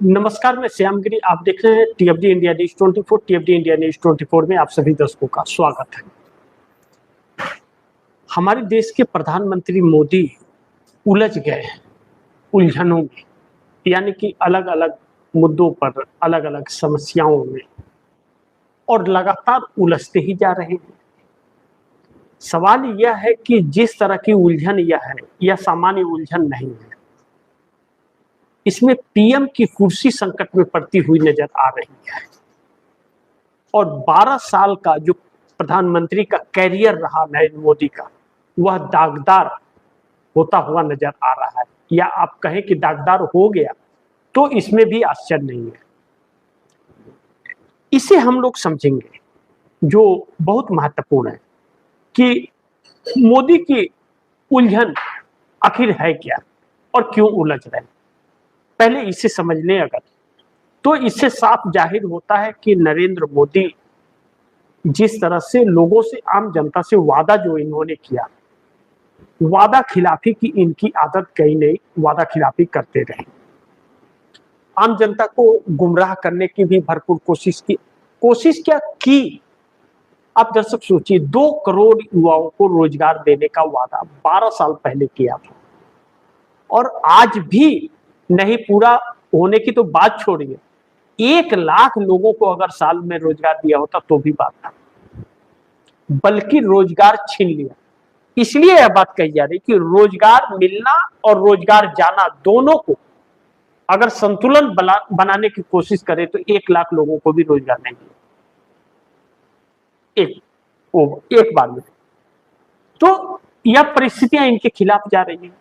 नमस्कार, मैं श्यामगिरी। आप देख रहे हैं टीएफडी इंडिया न्यूज 24। टीएफडी इंडिया न्यूज 24 में आप सभी दर्शकों का स्वागत है। हमारे देश के प्रधानमंत्री मोदी उलझ गए हैं उलझनों में, यानी कि अलग अलग मुद्दों पर, अलग अलग समस्याओं में, और लगातार उलझते ही जा रहे हैं। सवाल यह है कि जिस तरह की उलझन यह है, यह सामान्य उलझन नहीं है। इसमें पीएम की कुर्सी संकट में पड़ती हुई नजर आ रही है, और 12 साल का जो प्रधानमंत्री का कैरियर रहा नरेंद्र मोदी का, वह दागदार होता हुआ नजर आ रहा है, या आप कहें कि दागदार हो गया तो इसमें भी आश्चर्य नहीं है। इसे हम लोग समझेंगे, जो बहुत महत्वपूर्ण है कि मोदी की उलझन आखिर है क्या और क्यों उलझ रहे हैं। पहले इसे समझ लें अगर, तो इससे साफ जाहिर होता है कि नरेंद्र मोदी जिस तरह से लोगों से, आम जनता से वादा जो इन्होंने किया, वादा खिलाफी की इनकी आदत कहीं नहीं, वादा खिलाफी करते रहे। आम जनता को गुमराह करने की भी भरपूर कोशिश क्या की। आप दर्शक सोचिए, 2 करोड़ युवाओं को रोजगार देने का वादा 12 साल पहले किया था, और आज भी नहीं पूरा होने की तो बात छोड़िए, 1 लाख लोगों को अगर साल में रोजगार दिया होता तो भी बात था, बल्कि रोजगार छीन लिया। इसलिए यह बात कही जा रही कि रोजगार मिलना और रोजगार जाना दोनों को अगर संतुलन बनाने की कोशिश करें तो 1 लाख लोगों को भी रोजगार नहीं मिलेगा एक बार में। तो यह परिस्थितियां इनके खिलाफ जा रही हैं।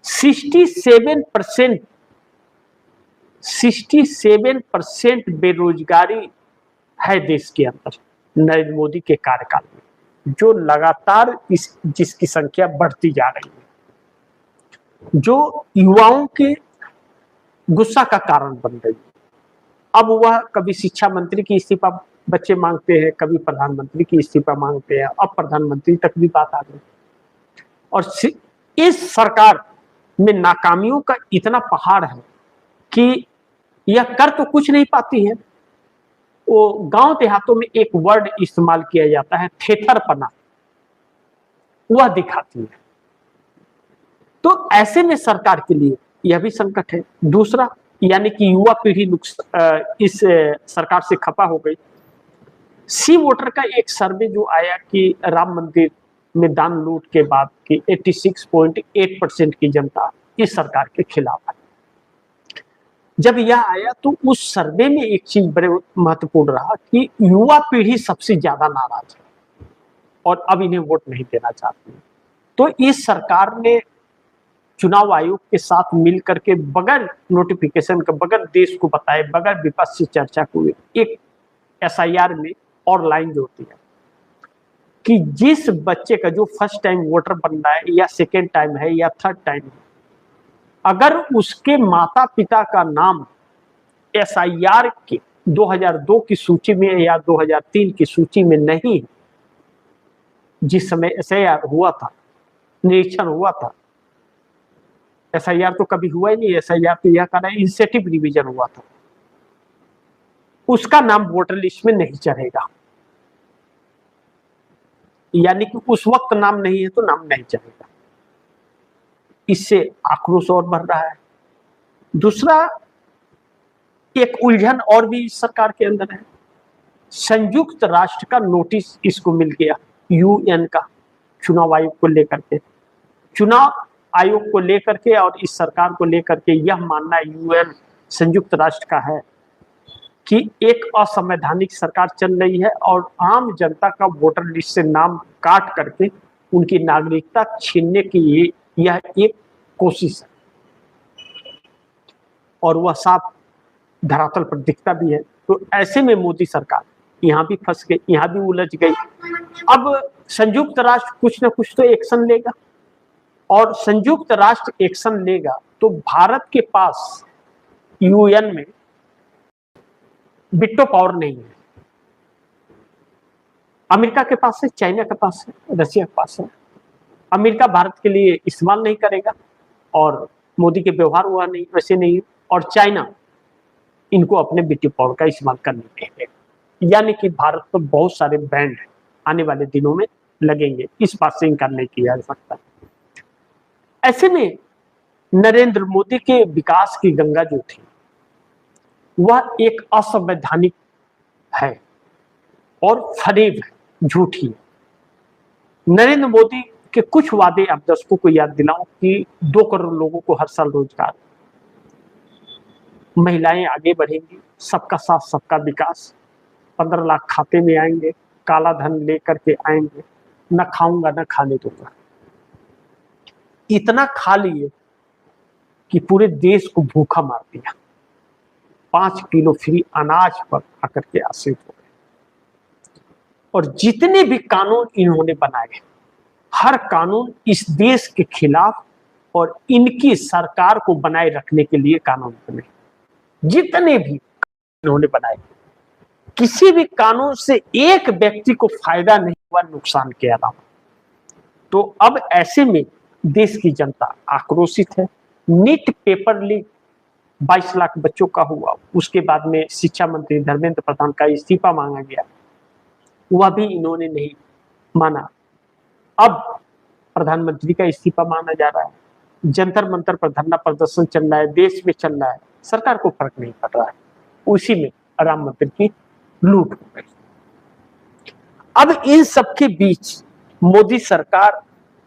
67% बेरोजगारी है देश के अंदर नरेंद्र मोदी के कार्यकाल में, जो लगातार जिसकी संख्या बढ़ती जा रही है, जो युवाओं के गुस्सा का कारण बन रही है। अब वह कभी शिक्षा मंत्री की इस्तीफा बच्चे मांगते हैं, कभी प्रधानमंत्री की इस्तीफा मांगते हैं, अब प्रधानमंत्री तक भी बात आ गई। और इस सरकार में नाकामियों का इतना पहाड़ है कि यह कर तो कुछ नहीं पाती है। वो गांव देहातों में एक वर्ड इस्तेमाल किया जाता है, थेथरपना, वह दिखाती है। तो ऐसे में सरकार के लिए यह भी संकट है। दूसरा, यानी कि युवा पीढ़ी इस सरकार से खपा हो गई। सी वोटर का एक सर्वे जो आया कि राम मंदिर में दान लूट के बाद की 86.8% की जनता इस सरकार के खिलाफ है। जब यह आया तो उस सर्वे में एक चीज बड़े महत्वपूर्ण रहा कि युवा पीढ़ी सबसे ज्यादा नाराज है और अब इन्हें वोट नहीं देना चाहती। तो इस सरकार ने चुनाव आयोग के साथ मिलकर के बगैर नोटिफिकेशन के, बगैर देश को बताए, बगैर विपक्ष से चर्चा को एक एसआईआर में और लाइन जोड़ती है कि जिस बच्चे का जो फर्स्ट टाइम वोटर बन रहा है, या सेकेंड टाइम है, या थर्ड टाइम है, अगर उसके माता पिता का नाम एसआईआर के 2002 की सूची में या 2003 की सूची में नहीं, जिस समय एसआईआर हुआ था, निरीक्षण हुआ था, एसआईआर तो कभी हुआ ही नहीं, एसआईआर तो यह कहना इनिशिएटिव रिवीजन हुआ था, उसका नाम वोटर लिस्ट में नहीं चढ़ेगा। यानी कि उस वक्त नाम नहीं है तो नाम नहीं चढ़ेगा। इससे आक्रोश और बढ़ रहा है। दूसरा, एक उलझन और भी इस सरकार के अंदर है। संयुक्त राष्ट्र का नोटिस इसको मिल गया, यूएन का, चुनाव आयोग को लेकर के, चुनाव आयोग को लेकर के और इस सरकार को लेकर के यह मानना यूएन संयुक्त राष्ट्र का है कि एक असंवैधानिक सरकार चल रही है और आम जनता का वोटर लिस्ट से नाम काट करके उनकी नागरिकता छीनने की यह एक कोशिश है, और वह साफ धरातल पर दिखता भी है। तो ऐसे में मोदी सरकार यहाँ भी फंस गई, यहाँ भी उलझ गई। अब संयुक्त राष्ट्र कुछ ना कुछ तो एक्शन लेगा, और संयुक्त राष्ट्र एक्शन लेगा तो भारत के पास यूएन में विटो पावर नहीं है। अमेरिका के पास है, चाइना के पास है, रशिया के पास है। अमेरिका भारत के लिए इस्तेमाल नहीं करेगा, और मोदी के व्यवहार हुआ नहीं, वैसे नहीं। और चाइना इनको अपने ब्यूटी पाउडर का इस्तेमाल करने देंगे। यानी कि भारत पर बहुत सारे बैंड आने वाले दिनों में लगेंगे, इस बात से इनकार नहीं किया जा सकता। ऐसे में नरेंद्र मोदी के विकास की गंगा जो थी वह एक असंवैधानिक है और फरेब है, झूठी है। नरेंद्र मोदी के कुछ वादे आप दर्शकों को याद दिलाऊं कि 2 करोड़ लोगों को हर साल रोजगार, महिलाएं आगे बढ़ेंगी, सबका साथ सबका विकास, 15 लाख खाते में आएंगे, काला धन लेकर के आएंगे, न खाऊंगा न खाने दूंगा। इतना खा लिए कि पूरे देश को भूखा मार दिया। 5 किलो फ्री अनाज पर आकर के आश्रित हो गए। और जितने भी कानून इन्होंने बनाए, हर कानून इस देश के खिलाफ और इनकी सरकार को बनाए रखने के लिए कानून बने। जितने भी इन्होंने बनाए, किसी भी कानून से एक व्यक्ति को फायदा नहीं हुआ, नुकसान के अलावा। तो अब ऐसे में देश की जनता आक्रोशित है। नीट पेपर लीक 22 लाख बच्चों का हुआ, उसके बाद में शिक्षा मंत्री धर्मेंद्र प्रधान का इस्तीफा मांगा गया, वह भी इन्होंने नहीं माना। अब प्रधानमंत्री का इस्तीफा मांगा जा रहा है। जंतर मंतर पर धरना प्रदर्शन चल रहा है, देश में चल रहा है, सरकार को फर्क नहीं पड़ रहा है। उसी में राम मंदिर की लूट हो गई। अब इन सबके बीच मोदी सरकार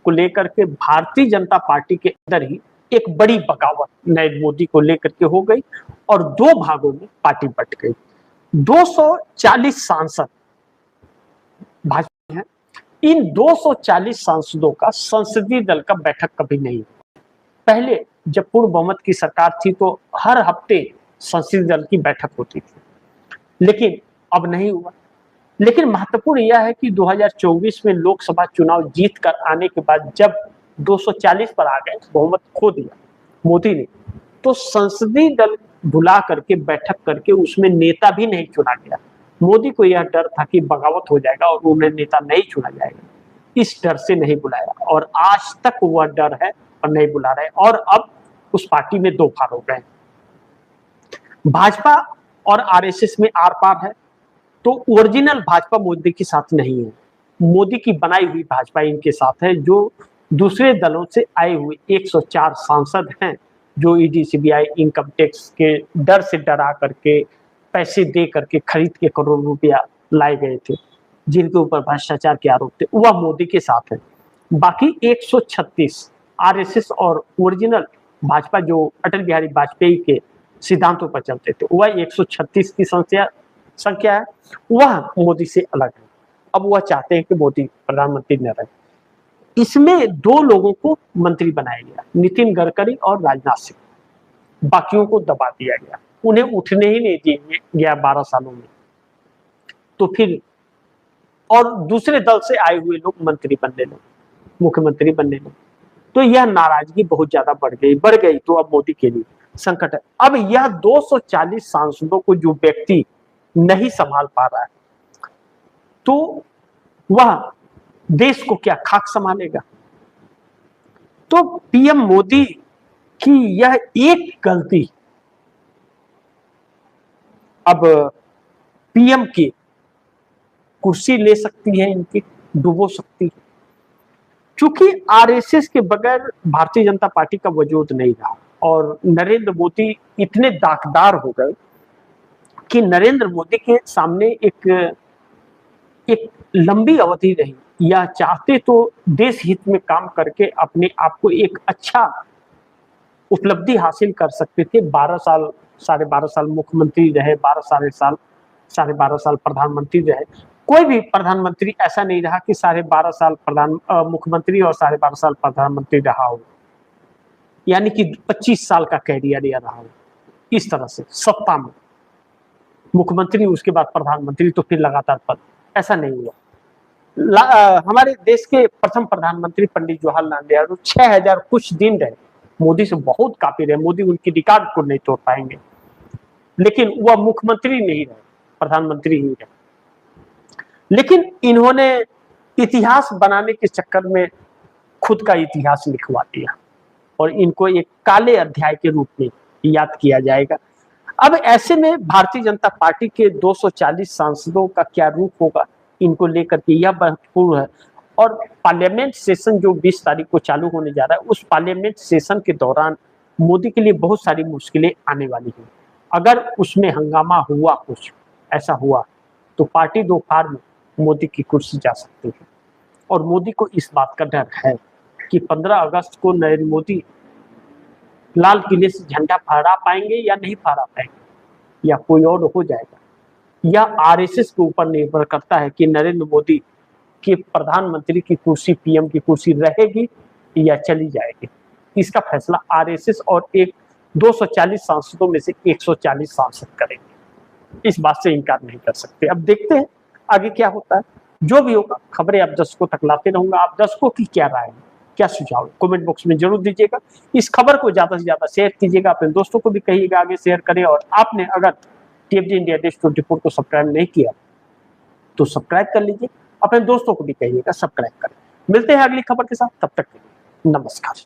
को लेकर के भारतीय जनता पार्टी के अंदर ही एक बड़ी बगावत नरेंद्र मोदी को लेकर के हो गई और 2 भागों में पार्टी बट गई। 240 सांसद भाजपा है। इन 240 सांसदों का संसदीय दल का बैठक कभी नहीं हुआ। पहले जब पूर्ण बहुमत की सरकार थी तो हर हफ्ते संसदीय दल की बैठक होती थी, लेकिन अब नहीं हुआ। लेकिन महत्वपूर्ण यह है कि 2024 में लोकसभा चुनाव जीत कर आने के बाद जब 240 पर आ गए, बहुमत खो दिया मोदी ने, तो संसदीय दल बुला करके बैठक करके उसमें नेता भी नहीं चुना गया। मोदी को यह डर था कि बगावत हो जाएगा और उन्हें नेता नहीं चुना जाएगा, इस डर से नहीं बुलाया और आज तक वह डर है और नहीं बुला रहे। और अब उस पार्टी में 2 भाग हो गए, भाजपा और आरएसएस में आर पार है। तो ओरिजिनल भाजपा मोदी के साथ नहीं है, मोदी की बनाई हुई भाजपा इनके साथ है, जो दूसरे दलों से आए हुए 104 सांसद हैं, जो ईडी सीबीआई इनकम टैक्स के डर से डरा करके पैसे दे करके खरीद के करोड़ रुपया लाए गए थे, जिनके ऊपर भ्रष्टाचार के आरोप थे, वह मोदी के साथ है। बाकी 136 आरएसएस और ओरिजिनल भाजपा जो अटल बिहारी वाजपेयी के सिद्धांतों पर चलते थे, वह 136 की संख्या है, वह मोदी से अलग है। अब वह चाहते हैं कि मोदी प्रधानमंत्री न रहे। इसमें 2 लोगों को मंत्री बनाया गया, नितिन गडकरी और राजनाथ सिंह। बाकियों को दबा दिया गया, उन्हें उठने ही नहीं दिया गया 12 सालों में। तो फिर और दूसरे दल से आए हुए लोग मंत्री बनने लगे, मुख्यमंत्री बनने लगे। तो यह नाराजगी बहुत ज्यादा बढ़ गई। तो अब मोदी के लिए संकट है। अब यह 240 सांसदों को जो व्यक्ति नहीं संभाल पा रहा है, तो वह देश को क्या खाक संभालेगा। तो पीएम मोदी की यह एक गलती अब पीएम की कुर्सी ले सकती है, इनकी डुबो सकती है। क्योंकि आरएसएस के बगैर भारतीय जनता पार्टी का वजूद नहीं रहा और नरेंद्र मोदी इतने दागदार हो गए कि नरेंद्र मोदी के सामने एक लंबी अवधि रही, या चाहते तो देश हित में काम करके अपने आप को एक अच्छा उपलब्धि हासिल कर सकते थे। 12 साल 12.5 साल मुख्यमंत्री रहे, 12 साल प्रधानमंत्री रहे। कोई भी प्रधानमंत्री ऐसा नहीं रहा कि 12.5 साल मुख्यमंत्री और 12.5 साल प्रधानमंत्री रहा हो, यानी कि 25 साल का कैरियर यह रहा हो। इस तरह से सत्ता में मुख्यमंत्री, उसके बाद प्रधानमंत्री, तो फिर लगातार पद, ऐसा नहीं हुआ। हमारे देश के प्रथम प्रधानमंत्री पंडित जवाहरलाल नेहरू 6000 कुछ दिन रहे, मोदी से बहुत काफी रहे। मोदी उनकी रिकॉर्ड को नहीं तोड़ पाएंगे, लेकिन वह मुख्यमंत्री नहीं रहे, प्रधानमंत्री ही रहे। लेकिन इन्होंने इतिहास बनाने के चक्कर में खुद का इतिहास लिखवा दिया और इनको एक काले अध्याय के रूप में याद किया जाएगा। अब ऐसे में भारतीय जनता पार्टी के 240 सांसदों का क्या रूप होगा इनको लेकर के यह महत्वपूर्ण है। और पार्लियामेंट सेशन जो 20 तारीख को चालू होने जा रहा है, उस पार्लियामेंट सेशन के दौरान मोदी के लिए बहुत सारी मुश्किलें आने वाली हैं। अगर उसमें हंगामा हुआ, कुछ ऐसा हुआ, तो पार्टी दोपहर में मोदी की कुर्सी जा सकती है। और मोदी को इस बात का डर है कि 15 अगस्त को नरेंद्र मोदी लाल किले से झंडा फहरा पाएंगे या नहीं फहरा पाएंगे, या कोई और हो जाएगा। यह आरएसएस के ऊपर निर्भर करता है कि नरेंद्र मोदी की प्रधानमंत्री की कुर्सी, पीएम की कुर्सी रहेगी या चली जाएगी। इसका फैसला आरएसएस और एक 240 सांसदों में से 140 सांसद करेंगे। इस बात से इनकार नहीं कर सकते। अब देखते हैं आगे क्या होता है। जो भी होगा, खबरें आप दर्शकों तक लाते रहूंगा। आप दर्शकों की क्या राय है, क्या सुझाव है, कमेंट बॉक्स में जरूर दीजिएगा। इस खबर को ज्यादा से ज्यादा शेयर कीजिएगा, अपने दोस्तों को भी कहिएगा आगे शेयर करें। और आपने अगर टीएफजी इंडिया देश 24 को सब्सक्राइब नहीं किया तो सब्सक्राइब कर लीजिए, अपने दोस्तों को भी कहिएगा सब्सक्राइब करें। मिलते हैं अगली खबर के साथ, तब तक के लिए नमस्कार।